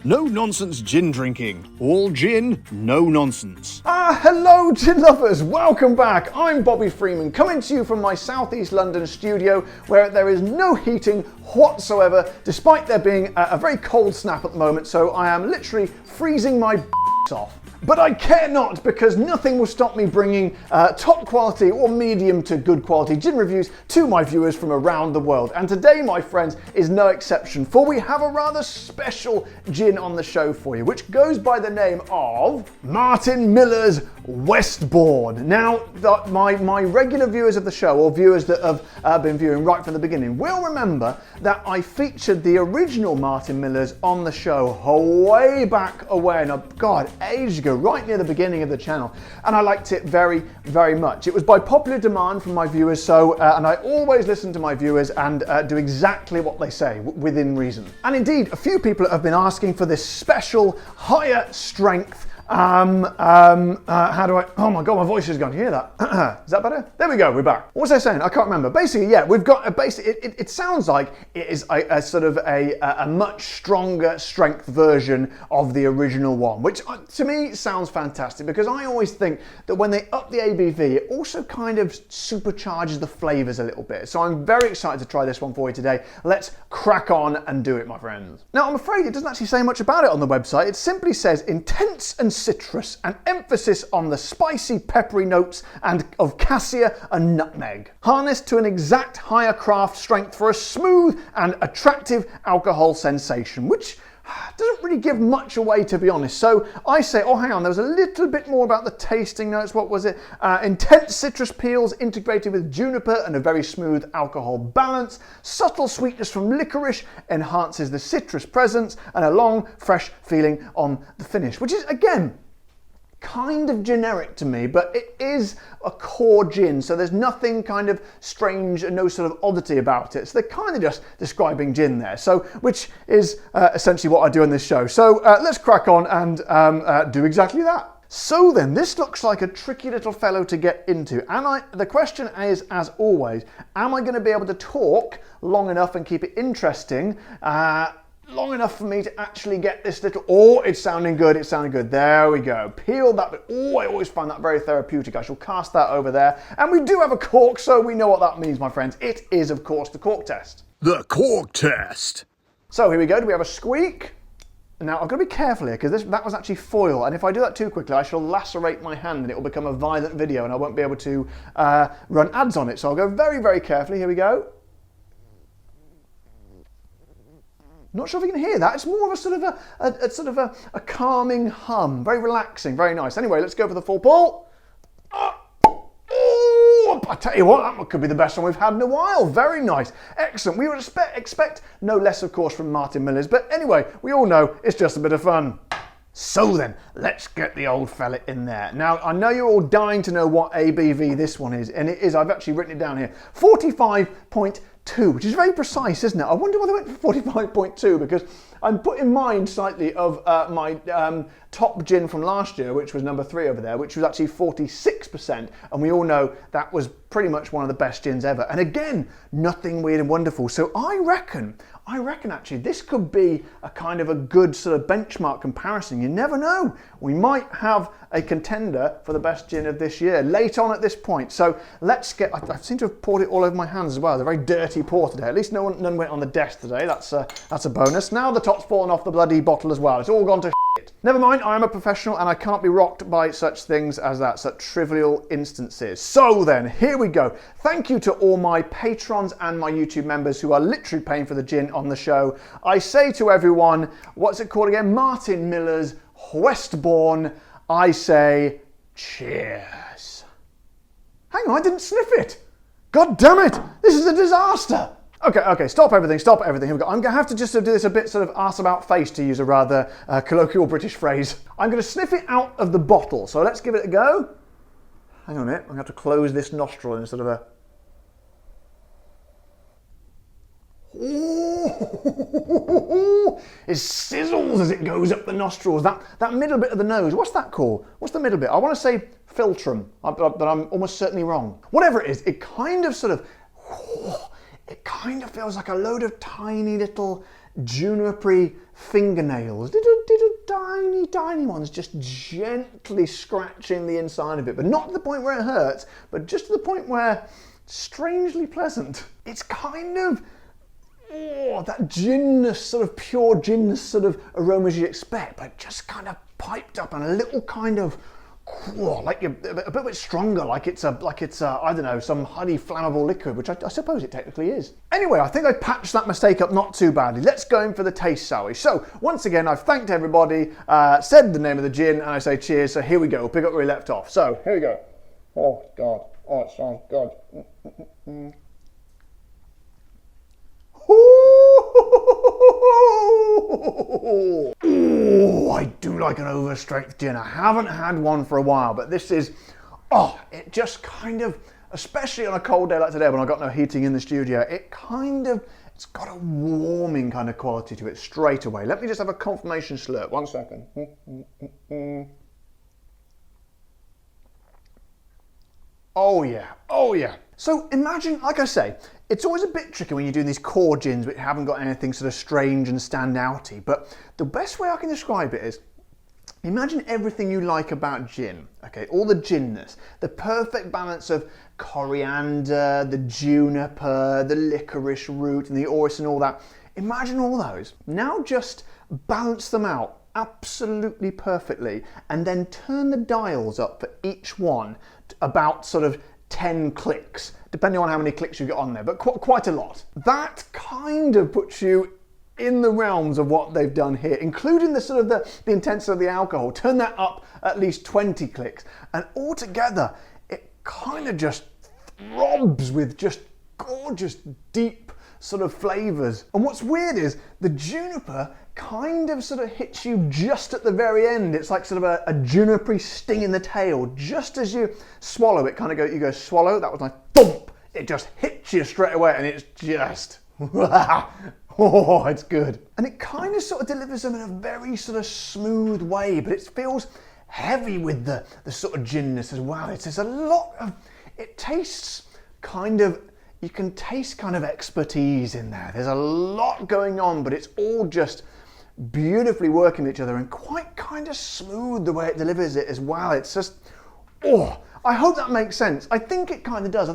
No nonsense gin drinking. All gin, no nonsense. Hello gin lovers, welcome back. I'm Bobby Freeman, coming to you from my southeast London studio where there is no heating whatsoever, despite there being a very cold snap at the moment, so I am literally freezing my off. But I care not, because nothing will stop me bringing top quality or medium to good quality gin reviews to my viewers from around the world. And today, my friends, is no exception, for we have a rather special gin on the show for you, which goes by the name of Martin Miller's Westbourne. Now, my regular viewers of the show, or viewers that have been viewing right from the beginning, will remember that I featured the original Martin Miller's on the show way back when, God, ages ago, right near the beginning of the channel, and I liked it very, very much. It was by popular demand from my viewers, so and I always listen to my viewers and do exactly what they say within reason. And indeed, a few people have been asking for this special higher strength. How do I, oh my God, my voice is gone. You hear that? Is that better? There we go, we're back. What was I saying? I can't remember. Basically, yeah, we've got it sounds like it is a sort of a much stronger strength version of the original one, which to me sounds fantastic, because I always think that when they up the ABV, it also kind of supercharges the flavors a little bit. So I'm very excited to try this one for you today. Let's crack on and do it, my friends. Now, I'm afraid it doesn't actually say much about it on the website. It simply says intense and citrus, an emphasis on the spicy peppery notes and of cassia and nutmeg, harnessed to an exact higher craft strength for a smooth and attractive alcohol sensation, which doesn't really give much away, to be honest. So I say, oh hang on, there was a little bit more about the tasting notes. What was it? Intense citrus peels integrated with juniper and a very smooth alcohol balance. Subtle sweetness from licorice enhances the citrus presence, and a long, fresh feeling on the finish, which is, again, kind of generic to me, but it is a core gin, so there's nothing kind of strange and no sort of oddity about it. So they're kind of just describing gin there, so which is essentially what I do on this show. So let's crack on and do exactly that. So then, this looks like a tricky little fellow to get into, and the question is, as always, am I going to be able to talk long enough and keep it interesting? Long enough for me to actually get this little, oh, it's sounding good, it's sounding good. There we go. Peel that bit. Oh, I always find that very therapeutic. I shall cast that over there. And we do have a cork, so we know what that means, my friends. It is, of course, the cork test. The cork test. So here we go. Do we have a squeak? Now, I've got to be careful here, because that was actually foil, and if I do that too quickly, I shall lacerate my hand and it will become a violent video and I won't be able to run ads on it. So I'll go very, very carefully. Here we go. Not sure if you can hear that. It's more of a sort of a calming hum, very relaxing, very nice. Anyway, let's go for the full pull. Oh, I tell you what, that could be the best one we've had in a while. Very nice, excellent. We would expect no less, of course, from Martin Miller's, but anyway, we all know it's just a bit of fun. So then, let's get the old fella in there. Now, I know you're all dying to know what ABV this one is, and it is, I've actually written it down here, 45.2, which is very precise, isn't it? I wonder why they went for 45.2, because I'm put in mind slightly of my top gin from last year, which was number 3 over there, which was actually 46%, and we all know that was pretty much one of the best gins ever. And again, nothing weird and wonderful. So I reckon actually this could be a kind of a good sort of benchmark comparison. You never know. We might have a contender for the best gin of this year late on at this point. So let's get, I seem to have poured it all over my hands as well. It's a very dirty pour today. At least none went on the desk today. That's a bonus. Now the top's fallen off the bloody bottle as well. It's all gone to shit. Never mind, I am a professional and I can't be rocked by such things as that, such trivial instances. So then, here we go. Thank you to all my patrons and my YouTube members who are literally paying for the gin on the show. I say to everyone, what's it called again? Martin Miller's Westbourne. I say, cheers. Hang on, I didn't sniff it. God damn it, this is a disaster. Okay, stop everything. Here we go. I'm going to have to just do this a bit sort of arse about face, to use a rather colloquial British phrase. I'm going to sniff it out of the bottle, so let's give it a go. Hang on a minute, I'm going to have to close this nostril in sort of a... Ooh, it sizzles as it goes up the nostrils. That middle bit of the nose, what's that called? What's the middle bit? I want to say philtrum, but I'm almost certainly wrong. Whatever it is, it kind of sort of... It kind of feels like a load of tiny little junipery fingernails, little tiny ones, just gently scratching the inside of it, but not to the point where it hurts, but just to the point where it's strangely pleasant. It's kind of that ginness, sort of pure ginness sort of aromas you expect, but just kind of piped up and a little kind of like a bit stronger, like it's a I don't know, some highly flammable liquid, which I suppose it technically is. Anyway, I think I patched that mistake up not too badly. Let's go in for the taste, shall we? So once again, I've thanked everybody, said the name of the gin, and I say cheers. So here we go. We'll pick up where we left off. So here we go. Oh God, oh it sounds good. Ooh, I do like an overstrength gin. I haven't had one for a while, but this is, it just kind of, especially on a cold day like today when I've got no heating in the studio, it's got a warming kind of quality to it straight away. Let me just have a confirmation slurp. 1 second. Oh yeah. So imagine, like I say, it's always a bit tricky when you're doing these core gins which haven't got anything sort of strange and stand-outy, but the best way I can describe it is, imagine everything you like about gin, okay? All the ginness, the perfect balance of coriander, the juniper, the licorice root, and the orris and all that. Imagine all those. Now just balance them out absolutely perfectly, and then turn the dials up for each one to about sort of 10 clicks, depending on how many clicks you get on there, but quite a lot. That kind of puts you in the realms of what they've done here, including the sort of the intensity of the alcohol. Turn that up at least 20 clicks, and altogether it kind of just throbs with just gorgeous, deep sort of flavors. And what's weird is the juniper kind of sort of hits you just at the very end. It's like sort of a junipery sting in the tail. Just as you swallow it, you go swallow, that was like thump. It just hits you straight away, and it's just, oh, it's good. And it kind of sort of delivers them in a very sort of smooth way, but it feels heavy with the sort of ginness as well. There's a lot of, it tastes kind of, you can taste kind of expertise in there. There's a lot going on, but it's all just beautifully working with each other and quite kind of smooth the way it delivers it as well. It's just, I hope that makes sense. I think it kind of does.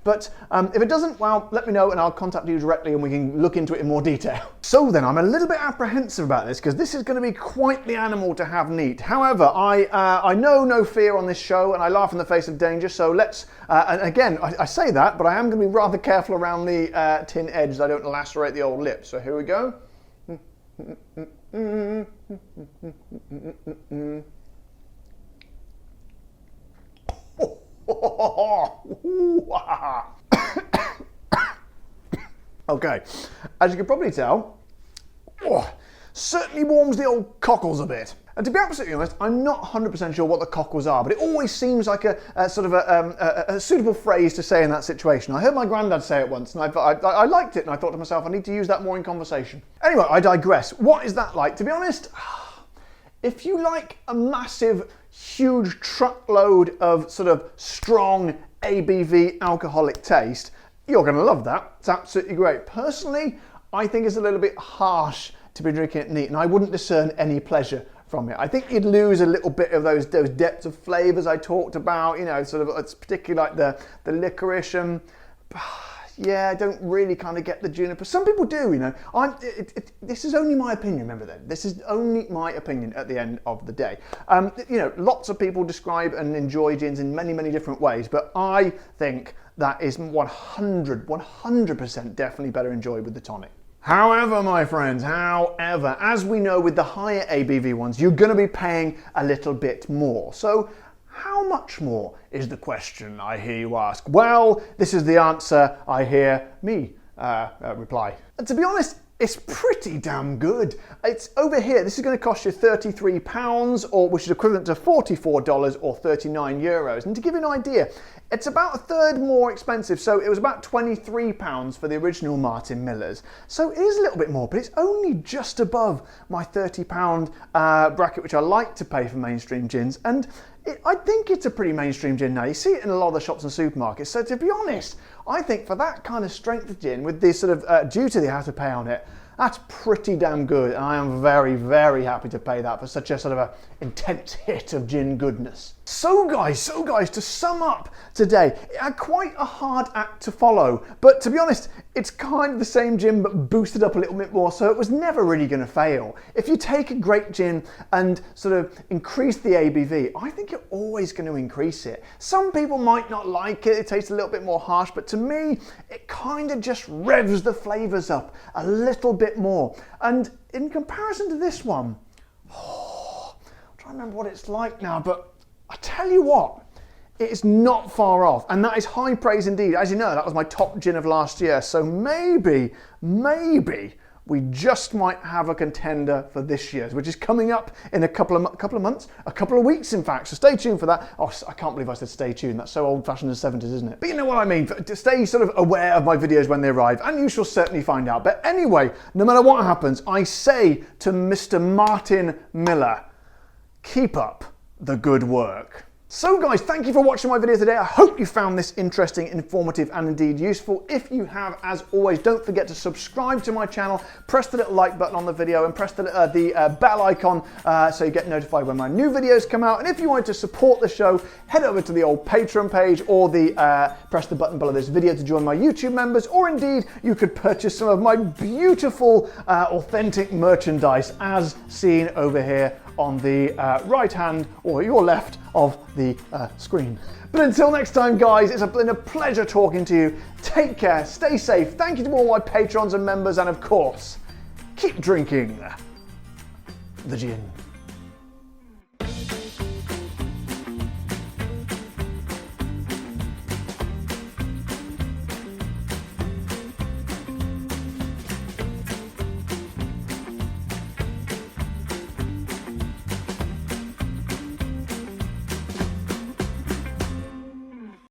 But if it doesn't, well, let me know and I'll contact you directly and we can look into it in more detail. So then, I'm a little bit apprehensive about this because this is going to be quite the animal to have neat. However, I know no fear on this show and I laugh in the face of danger. So let's, and again, I say that, but I am going to be rather careful around the tin edge so I don't lacerate the old lip. So here we go. Okay, as you can probably tell, certainly warms the old cockles a bit. And to be absolutely honest, I'm not 100% sure what the cockles are, but it always seems like a sort of a suitable phrase to say in that situation. I heard my granddad say it once, and I liked it, and I thought to myself, I need to use that more in conversation. Anyway, I digress. What is that like? To be honest, if you like a massive, huge truckload of sort of strong ABV alcoholic taste, you're going to love that. It's absolutely great. Personally, I think it's a little bit harsh to be drinking it neat, and I wouldn't discern any pleasure from it. I think you'd lose a little bit of those depths of flavours I talked about, you know, sort of, it's particularly like the licorice and yeah, I don't really kind of get the juniper. Some people do, you know. This is only my opinion, remember that. This is only my opinion at the end of the day. You know, lots of people describe and enjoy gins in many, many different ways, but I think that is 100% definitely better enjoyed with the tonic. However, my friends, as we know with the higher ABV ones, you're going to be paying a little bit more. So how much more is the question, I hear you ask? Well, this is the answer I hear me reply. And to be honest, it's pretty damn good. It's over here, this is going to cost you £33, or which is equivalent to $44 or 39 euros. And to give you an idea, it's about a third more expensive. So it was about £23 for the original Martin Millers. So it is a little bit more, but it's only just above my £30 bracket, which I like to pay for mainstream gins. And I think it's a pretty mainstream gin now. You see it in a lot of the shops and supermarkets. So to be honest, I think for that kind of strength of gin, with this sort of duty they have to pay on it, That's pretty damn good, and I am very, very happy to pay that for such a sort of a intense hit of gin goodness. So guys, to sum up today, it had quite a hard act to follow, but to be honest, it's kind of the same gin but boosted up a little bit more, so it was never really going to fail. If you take a great gin and sort of increase the ABV, I think you're always going to increase it. Some people might not like it tastes a little bit more harsh, but to me, it kind of just revs the flavours up a little bit more. And in comparison to this one, I'm trying to remember what it's like now, but I tell you what, it is not far off, and that is high praise indeed. As you know, that was my top gin of last year, so maybe we just might have a contender for this year's, which is coming up in a couple of months, a couple of weeks in fact, so stay tuned for that. Oh, I can't believe I said stay tuned, that's so old-fashioned in the 70s, isn't it? But you know what I mean, to stay sort of aware of my videos when they arrive, and you shall certainly find out. But anyway, no matter what happens, I say to Mr. Martin Miller, keep up the good work. So guys, thank you for watching my video today. I hope you found this interesting, informative, and indeed useful. If you have, as always, don't forget to subscribe to my channel, press the little like button on the video, and press the bell icon so you get notified when my new videos come out. And if you wanted to support the show, head over to the old Patreon page, or press the button below this video to join my YouTube members, or indeed, you could purchase some of my beautiful, authentic merchandise as seen over here on the right hand or your left of the screen. But until next time guys, it's been a pleasure talking to you. Take care, stay safe, thank you to all my patrons and members, and of course, keep drinking the gin.